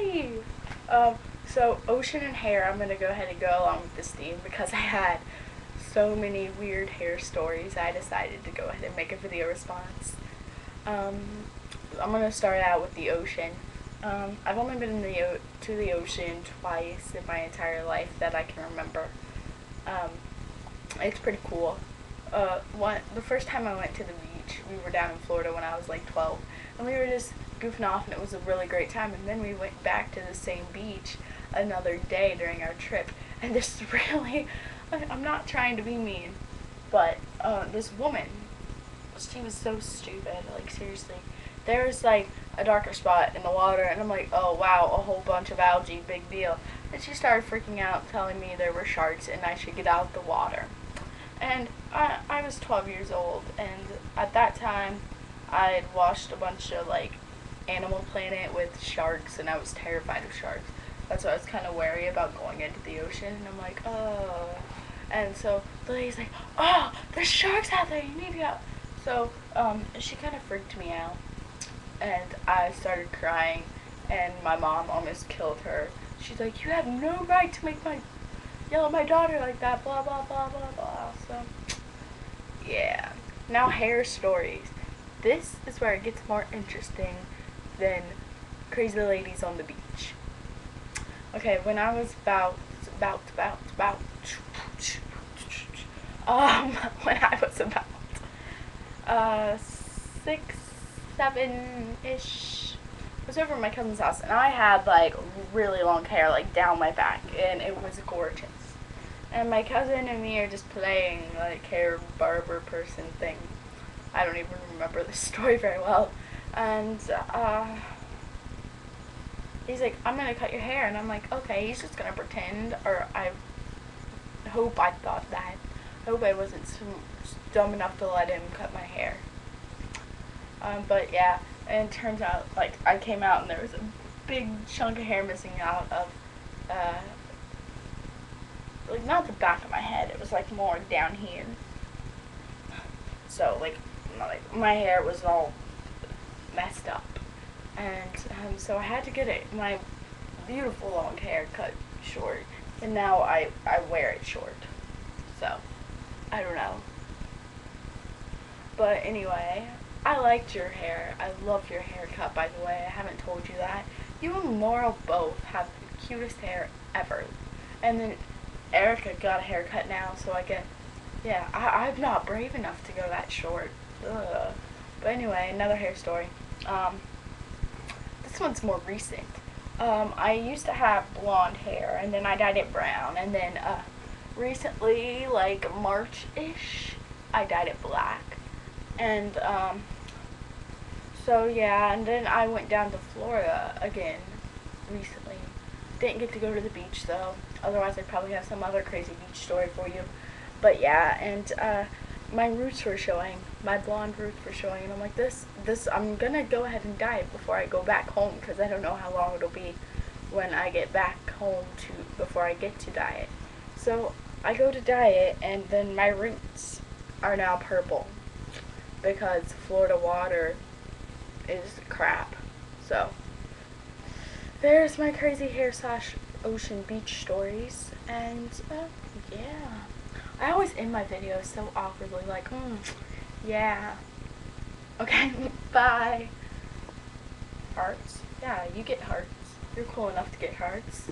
Yay! So ocean and hair, I'm gonna go ahead and go along with this theme because I had so many weird hair stories. I decided to go ahead and make a video response. Um, I'm gonna start out with the ocean. I've only been to the ocean twice in my entire life that I can remember. Um, it's pretty cool. The first time I went to the beach, we were down in Florida when I was like 12, and we were just goofing off, and it was a really great time. And then we went back to the same beach another day during our trip, and this really, I'm not trying to be mean, but this woman, she was so stupid. Like, seriously, there was like a darker spot in the water, and I'm like, oh wow, a whole bunch of algae, big deal. And she started freaking out, telling me there were sharks and I should get out of the water. And I was 12 years old, and at that time I had watched a bunch of like Animal Planet with sharks, and I was terrified of sharks. That's why I was kind of wary about going into the ocean, and I'm like, oh. And so the lady's like, oh, there's sharks out there, you need to go. So she kind of freaked me out, and I started crying, and my mom almost killed her. She's like, you have no right to yell at my daughter like that, blah, blah, blah, blah, blah. So, yeah. Now, hair stories. This is where it gets more interesting than crazy ladies on the beach. Okay, when I was when I was about 6, 7-ish, I was over at my cousin's house, and I had like really long hair, like down my back, and it was gorgeous. And my cousin and me are just playing like hair barber person thing. I don't even remember the story very well. And he's like, I'm gonna cut your hair, and I'm like, okay. He's just gonna pretend, or I hope I thought that. I hope I wasn't dumb enough to let him cut my hair. But yeah, and it turns out, like, I came out and there was a big chunk of hair missing out of, like, not the back of my head, it was, like, more down here. So, like my hair was all messed up. And, so I had to get my beautiful long hair cut short, and now I wear it short. So, I don't know. But anyway, I liked your hair. I love your haircut, by the way. I haven't told you that. You and Laurel both have the cutest hair ever. And then Erica got a haircut now, so I get, yeah, I'm not brave enough to go that short. Ugh. But anyway, another hair story. This one's more recent. I used to have blonde hair, and then I dyed it brown, and then recently, like March-ish, I dyed it black. And so yeah, and then I went down to Florida again recently. Didn't get to go to the beach though, otherwise I'd probably have some other crazy beach story for you. But yeah, and my roots were showing, my blonde roots were showing, and I'm like, this I'm gonna go ahead and dye it before I go back home, because I don't know how long it'll be when I get back home before I get to dye it. So I go to dye it, and then my roots are now purple because Florida water is crap. So there's my crazy hair / ocean beach stories, and yeah. I always end my videos so awkwardly, like, yeah. Okay, bye. Hearts? Yeah, you get hearts. You're cool enough to get hearts.